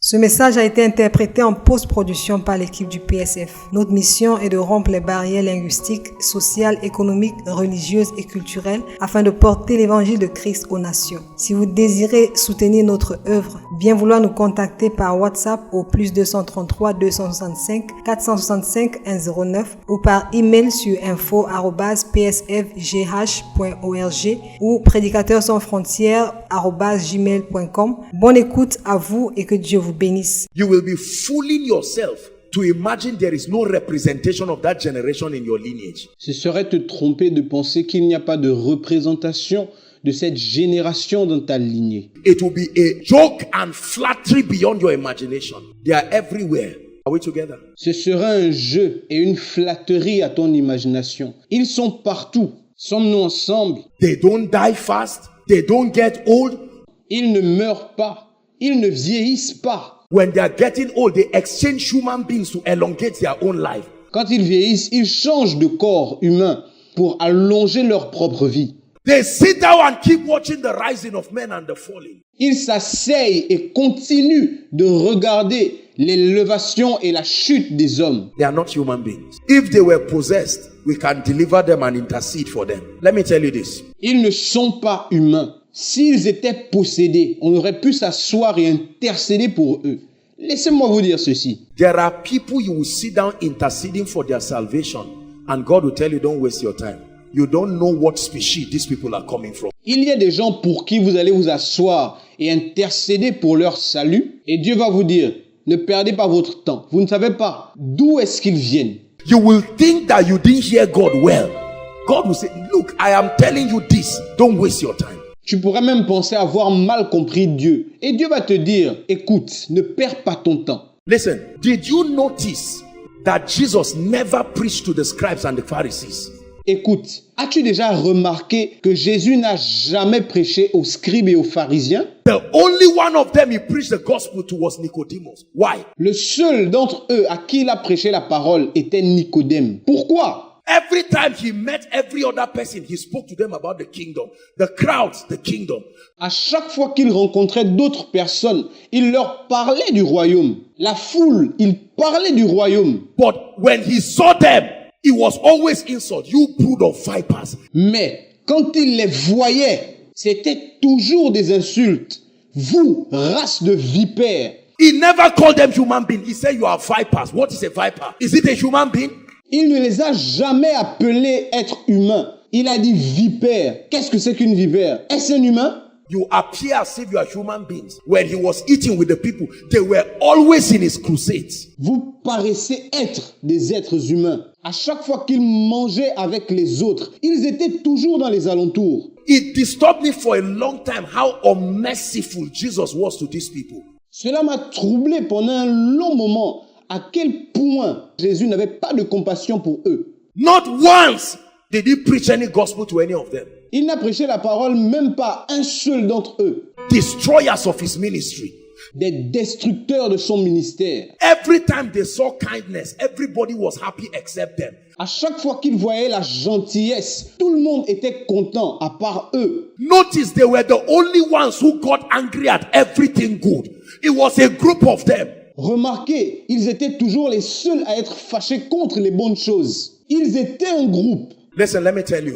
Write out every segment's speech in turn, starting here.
Ce message a été interprété en post-production par l'équipe du PSF. Notre mission est de rompre les barrières linguistiques, sociales, économiques, religieuses et culturelles afin de porter l'évangile de Christ aux nations. Si vous désirez soutenir notre œuvre, bien vouloir nous contacter par WhatsApp au +233 265 465 109 ou par email sur info@psfgh.org ou prédicateurs-sans-frontières@gmail.com. Bonne écoute à vous et que Dieu vous bénisse. You will be fooling yourself to imagine there is no representation of that generation in your lineage. Ce serait te tromper de penser qu'il n'y a pas de représentation de cette génération dans ta lignée. It will be a joke and flattery beyond your imagination. They are everywhere. Are we together? Ce sera un jeu et une flatterie à ton imagination. Ils sont partout. Sommes-nous ensemble? They don't die fast. They don't get old. Ils ne meurent pas. Ils ne vieillissent pas. When they are getting old, they exchange human beings to elongate their own life. Quand ils vieillissent, ils changent de corps humain pour allonger leur propre vie. They sit down and keep watching the rising of men and the falling. Ils s'asseyent et continuent de regarder l'élévation et la chute des hommes. They are not human beings. If they were possessed, we can deliver them and intercede for them. Let me tell you this. Ils ne sont pas humains. S'ils étaient possédés, on aurait pu s'asseoir et intercéder pour eux. Laissez-moi vous dire ceci. There are people you will sit down interceding for their salvation, and God will tell you, don't waste your time. You don't know what species these people are coming from. Il y a des gens pour qui vous allez vous asseoir et intercéder pour leur salut, et Dieu va vous dire, ne perdez pas votre temps. Vous ne savez pas d'où est-ce qu'ils viennent. You will think that you didn't hear God well. God will say, look, I am telling you this. Don't waste your time. Tu pourrais même penser avoir mal compris Dieu. Et Dieu va te dire, écoute, ne perds pas ton temps. Listen, did you notice that Jesus never preached to the scribes and the Pharisees? Écoute, as-tu déjà remarqué que Jésus n'a jamais prêché aux scribes et aux pharisiens? The only one of them he preached the gospel to was Nicodemus. Why? Le seul d'entre eux à qui il a prêché la parole était Nicodème. Pourquoi? Every time he met every other person, he spoke to them about the kingdom. The crowds, the kingdom. À chaque fois qu'il rencontrait d'autres personnes, il leur parlait du royaume. La foule, il parlait du royaume. But when he saw them, it was always insult. You brood of vipers. Mais quand il les voyait, c'était toujours des insultes. Vous, race de vipères. He never called them human beings. He said you are vipers. What is a viper? Is it a human being? Il ne les a jamais appelés êtres humains. Il a dit vipère. Qu'est-ce que c'est qu'une vipère? Est-ce un humain? You appear as if you are human beings. When he was eating with the people, they were always in his crusades. Vous paraissez être des êtres humains. À chaque fois qu'ils mangeaient avec les autres, ils étaient toujours dans les alentours. It disturbed me for a long time how unmerciful Jesus was to these people. Cela m'a troublé pendant un long moment. À quel point Jésus n'avait pas de compassion pour eux. Not once did he preach any gospel to any of them. Il n'a prêché la parole même pas à un seul d'entre eux. Destroyers of his ministry. Des destructeurs de son ministère. Every time they saw kindness, everybody was happy except them. À chaque fois qu'ils voyaient la gentillesse, tout le monde était content à part eux. Notice they were the only ones who got angry at everything good. It was a group of them. Remarquez, ils étaient toujours les seuls à être fâchés contre les bonnes choses. Ils étaient un groupe. Listen, let me tell you.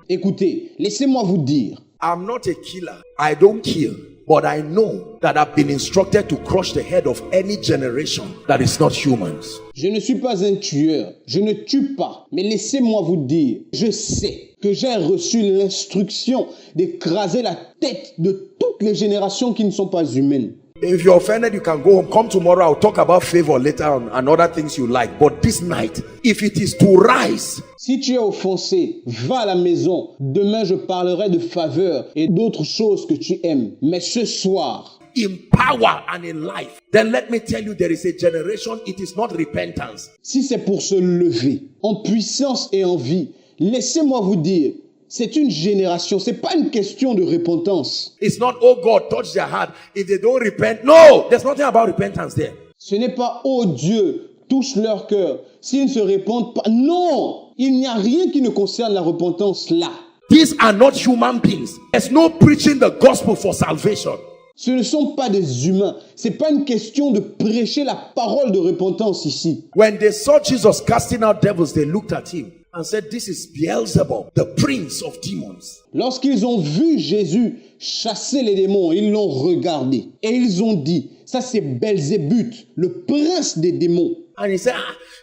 Écoutez, laissez-moi vous dire. I'm not a killer. I don't kill. But I know that I've been instructed to crush the head of any generation that is not humans. Je ne suis pas un tueur. Je ne tue pas. Mais laissez-moi vous dire. Je sais que j'ai reçu l'instruction d'écraser la tête de toutes les générations qui ne sont pas humaines. If you're offended, you can go home. Come tomorrow. I'll talk about favor later on and other things you like. But this night, if it is to rise. Si tu es offensé, va à la maison. Demain, je parlerai de faveur et d'autres choses que tu aimes. Mais ce soir, in power and in life, then let me tell you, there is a generation, it is not repentance. Si c'est pour se lever en puissance et en vie, laissez-moi vous dire, c'est une génération, c'est pas une question de repentance. It's not, oh God, touch their heart. If they don't repent, no, there's nothing about repentance there. Ce n'est pas, oh Dieu, touche leur cœur. S'ils ne se répandent pas, non, il n'y a rien qui ne concerne la repentance là. These are not human beings. There's no preaching the gospel for salvation. Ce ne sont pas des humains. Ce n'est pas une question de prêcher la parole de repentance ici. When they saw Jesus casting out devils, they looked at him and said, "This is Beelzebub, the prince of demons." Lorsqu'ils ont vu Jésus chasser les démons, ils l'ont regardé. Et ils ont dit, ça c'est Belzébuth, le prince des démons. And he said,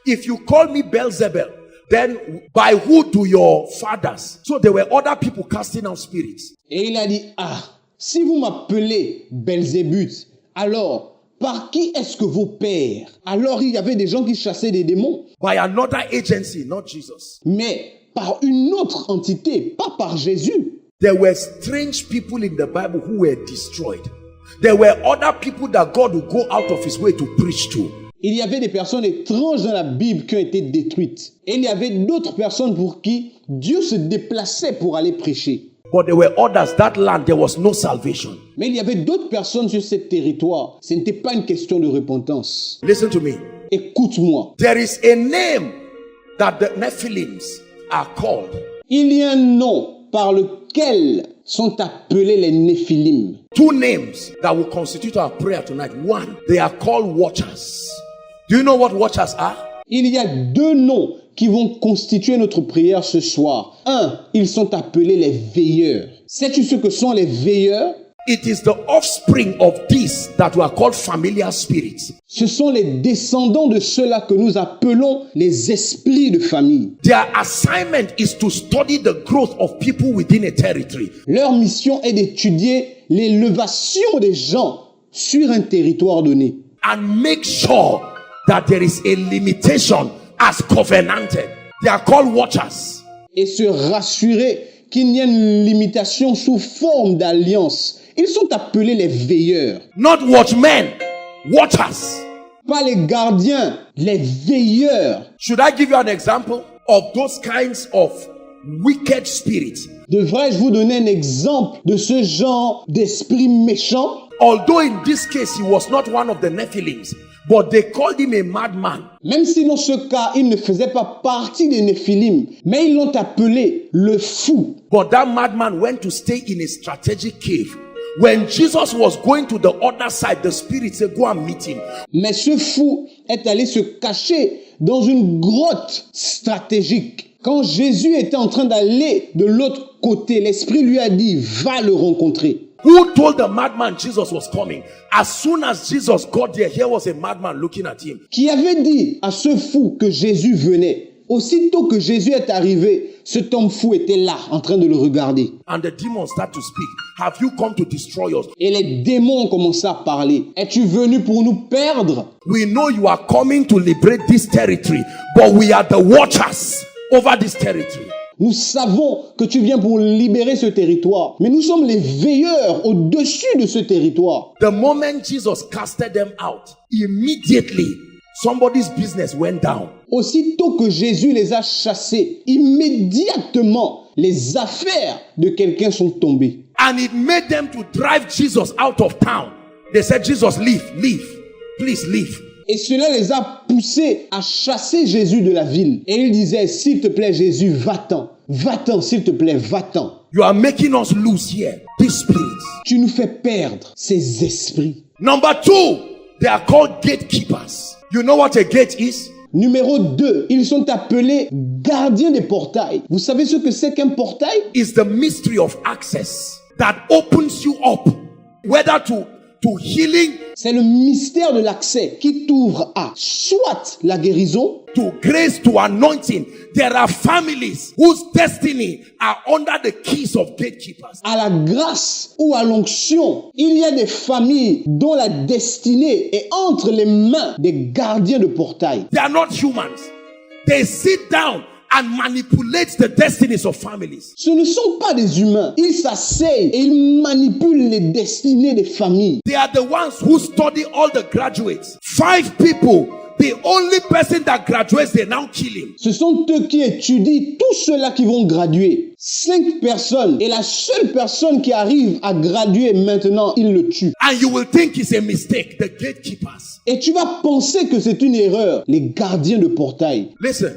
"If you call me Beelzebub, then by who do your fathers?" So there were other people casting out spirits. Et il a dit, si vous m'appelez Belzébuth, alors par qui est-ce que vos pères? Alors il y avait des gens qui chassaient des démons. By another agency, not Jesus. Mais par une autre entité, pas par Jésus. There were strange people in the Bible who were destroyed. There were other people that God would go out of his way to preach to. Il y avait des personnes étranges dans la Bible qui ont été détruites. Et il y avait d'autres personnes pour qui Dieu se déplaçait pour aller prêcher. But there were others, that land, there was no salvation. Mais il y avait d'autres personnes sur ce territoire. Ce n'était pas une question de repentance. Listen to me. Écoute-moi. There is a name that the Nephilims are called. Il y a un nom par lequel sont appelés les Néphilim. Two names that will constitute our prayer tonight. One, they are called watchers. Do you know what watchers are? Il y a deux noms qui vont constituer notre prière ce soir. Un, ils sont appelés les veilleurs. Sais-tu ce que sont les veilleurs? It is the offspring of these that were called familiar spirits. Ce sont les descendants de ceux-là que nous appelons les esprits de famille. Their assignment is to study the growth of people within a territory. Leur mission est d'étudier l'élévation des gens sur un territoire donné. And make sure that there is a limitation as covenanted. They are called watchers. Et se rassurer qu'il y a une limitation sous forme d'alliance. Ils sont appelés les veilleurs. Not watchmen, watchers. Pas les gardiens, les veilleurs. Should I give you an example of those kinds of wicked spirits? Devrais-je vous donner un exemple de ce genre d'esprit méchant? Although in this case he was not one of the Nephilims, but they called him a madman. Même si dans ce cas, il ne faisait pas partie des Néphilim, mais ils l'ont appelé le fou. But that madman went to stay in a strategic cave. When Jesus was going to the other side, the spirit said, "Go and meet him." Mais ce fou est allé se cacher dans une grotte stratégique. Quand Jésus était en train d'aller de l'autre côté, l'esprit lui a dit, va le rencontrer. Who told the madman Jesus was coming? As soon as Jesus got there, here was a madman looking at him. Qui avait dit à ce fou que Jésus venait? Aussitôt que Jésus est arrivé, cet homme fou était là, en train de le regarder. And the demons start to speak. Have you come to destroy us? Et les démons ont commencé à parler. Es-tu venu pour nous perdre? We know you are coming to liberate this territory, but we are the watchers over this territory. Nous savons que tu viens pour libérer ce territoire, mais nous sommes les veilleurs au-dessus de ce territoire. The moment Jesus casted them out, immediately somebody's business went down. Aussitôt que Jésus les a chassés, immédiatement, les affaires de quelqu'un sont tombées. And it made them to drive Jesus out of town. They said, "Jesus, leave, please leave." Et cela les a poussés à chasser Jésus de la ville. Et ils disaient, s'il te plaît Jésus, va-t'en, s'il te plaît, va-t'en. You are making us lose here, these spirits. Tu nous fais perdre ces esprits. Number two, they are called gatekeepers. You know what a gate is? Numéro 2, ils sont appelés gardiens des portails. Vous savez ce que c'est qu'un portail? It's the mystery of access that opens you up, whether to healing, c'est le mystère de l'accès qui t'ouvre à soit la guérison, to grace, to anointing. There are families whose destiny are under the keys of gatekeepers. à la grâce ou à l'onction. Il y a des familles dont la destinée est entre les mains des gardiens de portail. They are not humans. They sit down and manipulate the destinies of families. Ce ne sont pas des humains. Ils s'asseyent et ils manipulent les destinées des familles. They are the ones who study all the graduates. 5 people. The only person that graduates, they now kill him. Ce sont eux qui étudient tous ceux-là qui vont graduer. 5 personnes. Et la seule personne qui arrive à graduer maintenant, ils le tuent. And you will think it's a mistake. The gatekeepers. Et tu vas penser que c'est une erreur. Les gardiens de portail. Listen,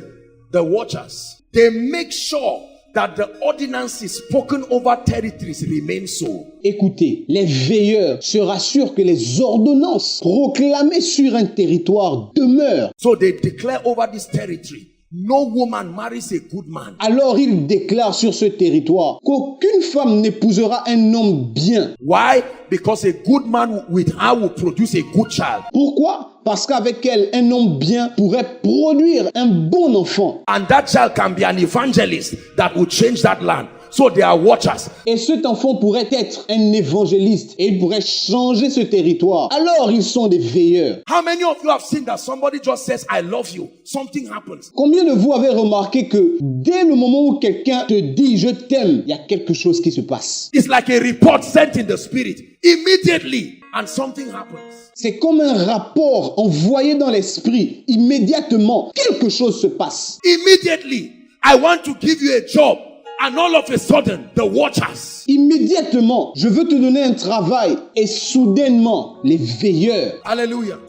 the watchers, they make sure that the ordinances spoken over territories remain so. Écoutez, les veilleurs se rassurent que les ordonnances proclamées sur un territoire demeurent. So they declare over this territory, no woman marries a good man. Alors ils déclarent sur ce territoire qu'aucune femme n'épousera un homme bien. Why? Because a good man with her will produce a good child. Pourquoi? Parce qu'avec elle, un homme bien pourrait produire un bon enfant. And that child can be an evangelist that will change that land. So they are watchers. Et cet enfant pourrait être un évangéliste et il pourrait changer ce territoire. Alors ils sont des veilleurs. How many of you have seen that somebody just says, I love you, something happens? Combien de vous avez remarqué que dès le moment où quelqu'un te dit je t'aime, il y a quelque chose qui se passe? It's like a report sent in the spirit. Immediately, and something happens. C'est comme un rapport envoyé dans l'esprit. Immédiatement, quelque chose se passe. Immediately, I want to give you a job. And all of a sudden, the watchers. Immédiatement, je veux te donner un travail. Et soudainement, les veilleurs. Hallelujah.